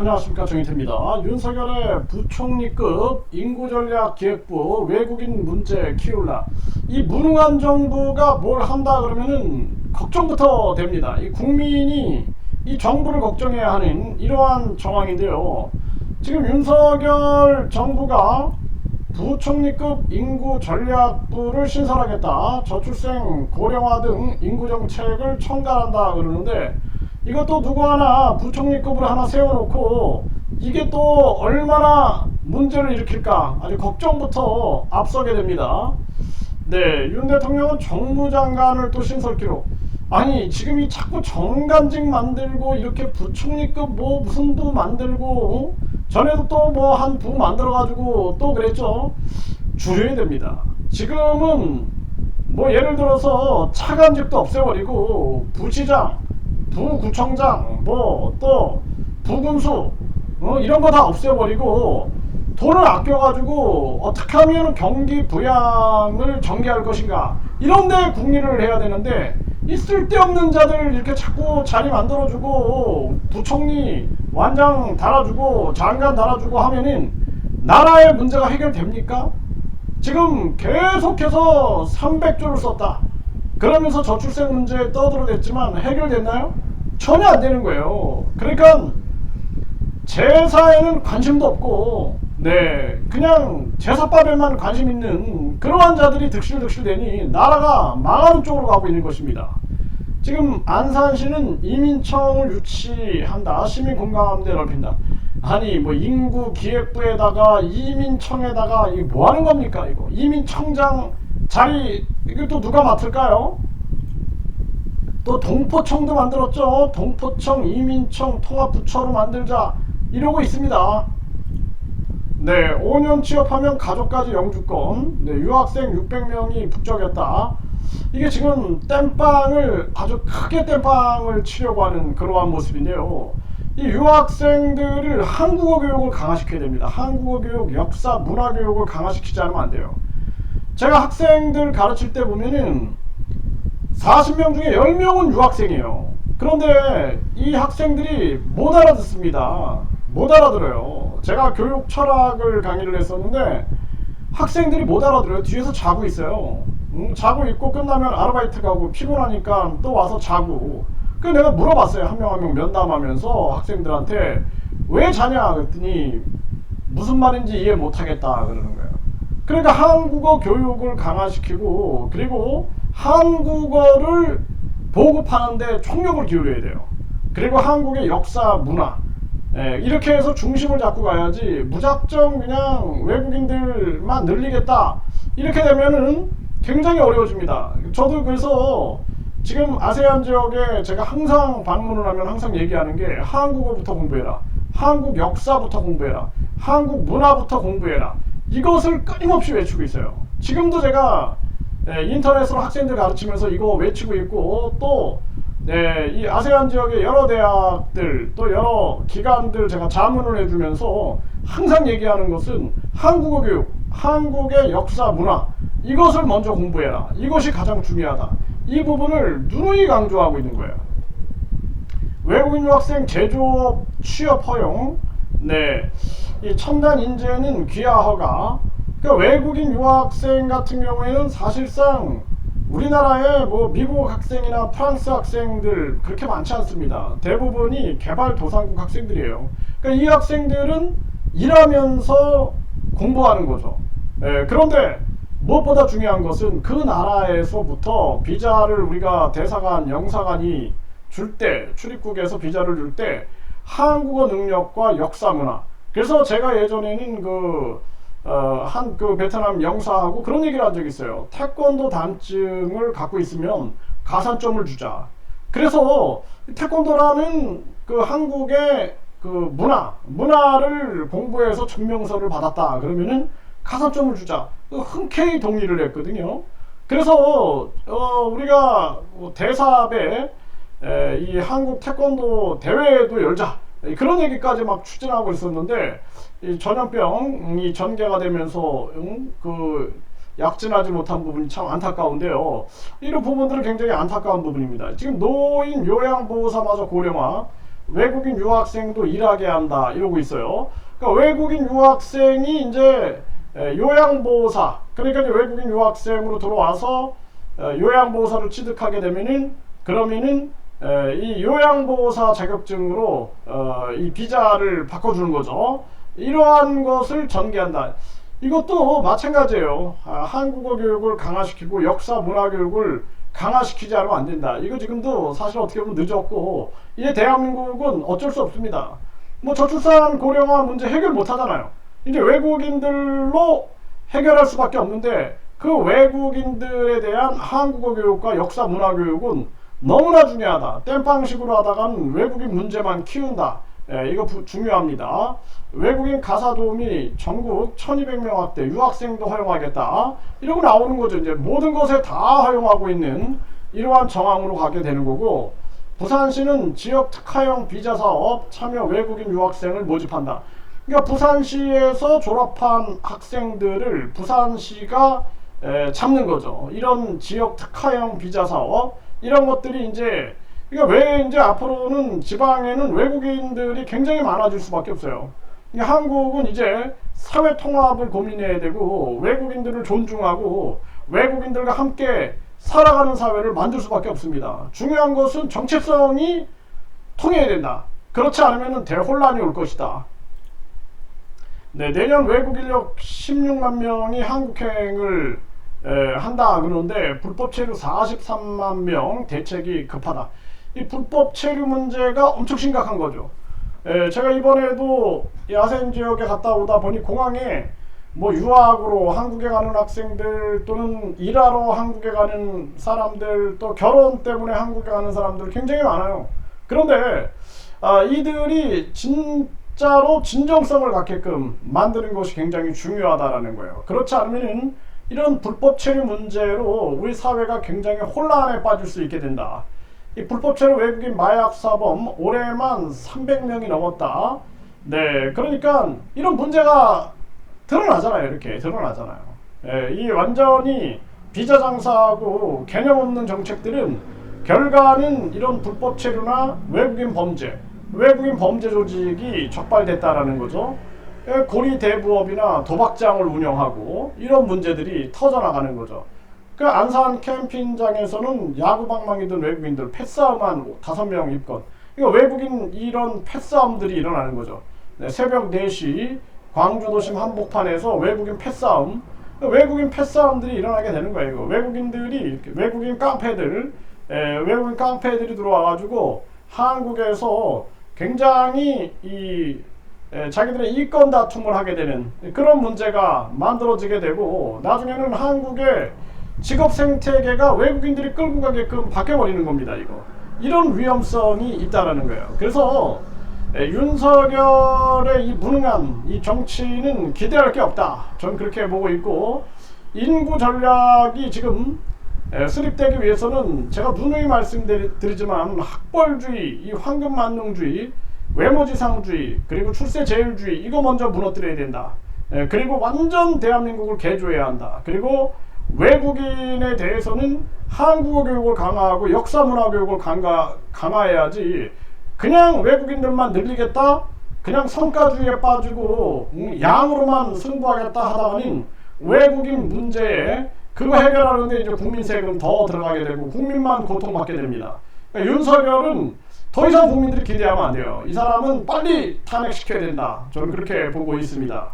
안녕하십니까, 정희태입니다. 윤석열의 부총리급 인구전략기획부 외국인 문제 키울라. 이 무능한 정부가 뭘 한다 그러면은 걱정부터 됩니다. 이 국민이 이 정부를 걱정해야 하는 이러한 정황인데요. 지금 윤석열 정부가 부총리급 인구전략부를 신설하겠다, 저출생 고령화 등 인구정책을 총괄한다 그러는데, 이것도 누구 하나 부총리급으로 하나 세워놓고 이게 또 얼마나 문제를 일으킬까 아주 걱정부터 앞서게 됩니다. 네, 윤 대통령은 정무장관을 또 신설기로, 아니 지금 이 자꾸 정관직 만들고 이렇게 부총리급 뭐 무슨 부 만들고, 전에도 또 뭐 한 부 만들어 가지고 또 그랬죠. 줄여야 됩니다. 지금은 뭐 예를 들어서 차관직도 없애버리고 부시장, 부구청장, 뭐 또 부군수, 이런 거 다 없애버리고 돈을 아껴가지고 어떻게 하면 경기 부양을 전개할 것인가, 이런데 국리를 해야 되는데, 이 쓸데없는 자들 이렇게 자꾸 자리 만들어주고 부총리 완장 달아주고 장관 달아주고 하면은 나라의 문제가 해결됩니까? 지금 계속해서 300조를 썼다 그러면서 저출생 문제 떠들어댔지만 해결됐나요? 전혀 안 되는 거예요. 그러니까 제사에는 관심도 없고, 네, 그냥 제사밥에만 관심 있는 그러한 자들이 득실득실 되니 나라가 망하는 쪽으로 가고 있는 것입니다. 지금 안산시는 이민청을 유치한다, 시민공감대 넓힌다. 아니 뭐 인구기획부에다가 이민청에다가 이게 뭐 하는 겁니까? 이거 이민청장 자리 이거 또 누가 맡을까요? 또 동포청도 만들었죠. 동포청, 이민청 통합부처로 만들자 이러고 있습니다. 네, 5년 취업하면 가족까지 영주권. 네, 유학생 600명이 북적였다. 이게 지금 땜빵을 아주 크게 땜빵을 치려고 하는 그러한 모습인데요. 이 유학생들을 한국어 교육을 강화시켜야 됩니다. 한국어 교육, 역사, 문화 교육을 강화시키지 않으면 안 돼요. 제가 학생들 가르칠 때 보면은 40명 중에 10명은 유학생이에요. 그런데 이 학생들이 못 알아듣습니다. 못 알아들어요. 제가 교육 철학을 강의를 했었는데 학생들이 못 알아들어요. 뒤에서 자고 있어요. 자고 있고 끝나면 아르바이트 가고 피곤하니까 또 와서 자고. 그래서 내가 물어봤어요. 한 명 한 명 면담하면서 학생들한테 왜 자냐 그랬더니 무슨 말인지 이해 못하겠다 그러는 거예요. 그러니까 한국어 교육을 강화시키고, 그리고 한국어를 보급하는데 총력을 기울여야 돼요. 그리고 한국의 역사, 문화, 이렇게 해서 중심을 잡고 가야지 무작정 그냥 외국인들만 늘리겠다 이렇게 되면은 굉장히 어려워집니다. 저도 그래서 지금 아세안 지역에 제가 항상 방문을 하면 항상 얘기하는 게, 한국어부터 공부해라, 한국 역사부터 공부해라, 한국 문화부터 공부해라, 이것을 끊임없이 외치고 있어요. 지금도 제가 인터넷으로 학생들 가르치면서 이거 외치고 있고, 또 이 아세안 지역의 여러 대학들 또 여러 기관들 제가 자문을 해주면서 항상 얘기하는 것은 한국어 교육, 한국의 역사, 문화, 이것을 먼저 공부해라, 이것이 가장 중요하다. 이 부분을 누누이 강조하고 있는 거예요. 외국인 유학생 제조업 취업 허용, 이 첨단 인재는 귀화 허가. 그러니까 외국인 유학생 같은 경우에는 사실상 우리나라에 뭐 미국 학생이나 프랑스 학생들 그렇게 많지 않습니다. 대부분이 개발도상국 학생들이에요. 그러니까 이 학생들은 일하면서 공부하는 거죠. 그런데 무엇보다 중요한 것은 그 나라에서부터 비자를 우리가 대사관, 영사관이 줄 때, 출입국에서 비자를 줄 때 한국어 능력과 역사, 문화. 그래서 제가 예전에는 한 베트남 영사하고 그런 얘기를 한 적이 있어요. 태권도 단증을 갖고 있으면 가산점을 주자. 그래서 태권도라는 그 한국의 그 문화를 공부해서 증명서를 받았다 그러면은 가산점을 주자. 흔쾌히 동의를 했거든요. 그래서 우리가 대사업에 이 한국 태권도 대회도 열자, 그런 얘기까지 막 추진하고 있었는데, 이 전염병이 전개가 되면서 약진하지 못한 부분이 참 안타까운데요. 이런 부분들은 굉장히 안타까운 부분입니다. 지금 노인 요양보호사마저 고령화, 외국인 유학생도 일하게 한다 이러고 있어요. 그러니까 외국인 유학생이 이제 요양보호사, 그러니까 이제 외국인 유학생으로 들어와서 요양보호사를 취득하게 되면은 그러면은 이 요양보호사 자격증으로 이 비자를 바꿔주는 거죠. 이러한 것을 전개한다. 이것도 마찬가지예요. 한국어 교육을 강화시키고 역사 문화 교육을 강화시키지 않으면 안 된다. 이거 지금도 사실 어떻게 보면 늦었고, 이제 대한민국은 어쩔 수 없습니다. 뭐 저출산 고령화 문제 해결 못 하잖아요. 이제 외국인들로 해결할 수밖에 없는데, 그 외국인들에 대한 한국어 교육과 역사 문화 교육은 너무나 중요하다. 땜빵식으로 하다가는 외국인 문제만 키운다. 이거 중요합니다. 외국인 가사 도우미 전국 1200명 확대, 유학생도 허용하겠다. 이러고 나오는 거죠. 이제 모든 것에 다 허용하고 있는 이러한 정황으로 가게 되는 거고, 부산시는 지역 특화형 비자 사업 참여 외국인 유학생을 모집한다. 그러니까 부산시에서 졸업한 학생들을 부산시가 잡는 거죠. 이런 지역 특화형 비자 사업, 이런 것들이 이제, 그러니까 왜 이제 앞으로는 지방에는 외국인들이 굉장히 많아질 수밖에 없어요. 그러니까 한국은 이제 사회 통합을 고민해야 되고, 외국인들을 존중하고 외국인들과 함께 살아가는 사회를 만들 수밖에 없습니다. 중요한 것은 정체성이 통해야 된다. 그렇지 않으면 대혼란이 올 것이다. 네, 내년 외국 인력 16만 명이 한국행을 한다 그러는데, 불법 체류 43만 명 대책이 급하다. 이 불법 체류 문제가 엄청 심각한 거죠. 제가 이번에도 야센 지역에 갔다 오다 보니 공항에 뭐 유학으로 한국에 가는 학생들, 또는 일하러 한국에 가는 사람들, 또 결혼 때문에 한국에 가는 사람들 굉장히 많아요. 그런데 이들이 진짜로 진정성을 갖게끔 만드는 것이 굉장히 중요하다라는 거예요. 그렇지 않으면 이런 불법 체류 문제로 우리 사회가 굉장히 혼란에 빠질 수 있게 된다. 이 불법 체류 외국인 마약 사범 올해만 300명이 넘었다. 네, 그러니까 이런 문제가 드러나잖아요. 이렇게 드러나잖아요. 이 완전히 비자 장사하고 개념 없는 정책들은 결과는 이런 불법 체류나 외국인 범죄 조직이 적발됐다라는 거죠. 고리 대부업이나 도박장을 운영하고 이런 문제들이 터져나가는 거죠. 그 안산 캠핑장에서는 야구방망이든 외국인들 패싸움한 5명 입건. 이거 외국인 이런 패싸움들이 일어나는 거죠. 네, 새벽 4시 광주 도심 한복판에서 외국인 패싸움, 외국인 패싸움들이 일어나게 되는 거예요. 이거. 외국인 깡패들이 들어와가지고 한국에서 굉장히 자기들의 이권 다툼을 하게 되는 그런 문제가 만들어지게 되고, 나중에는 한국의 직업 생태계가 외국인들이 끌고 가게끔 바뀌어버리는 겁니다. 이런 위험성이 있다라는 거예요. 그래서 윤석열의 이 무능한 이 정치는 기대할 게 없다. 전 그렇게 보고 있고, 인구 전략이 지금 수립되기 위해서는 제가 누누이 말씀드리지만 학벌주의, 이 황금만능주의, 외모지상주의, 그리고 출세제일주의, 이거 먼저 무너뜨려야 된다. 그리고 완전 대한민국을 개조해야 한다. 그리고 외국인에 대해서는 한국어 교육을 강화하고 역사 문화 교육을 강화해야지, 그냥 외국인들만 늘리겠다, 그냥 성과주의에 빠지고 양으로만 승부하겠다 하다가는 외국인 문제에 그거 해결하는데 이제 국민 세금 더 들어가게 되고 국민만 고통받게 됩니다. 그러니까 윤석열은 더 이상 국민들이 기대하면 안 돼요. 이 사람은 빨리 탄핵시켜야 된다. 저는 그렇게 보고 있습니다.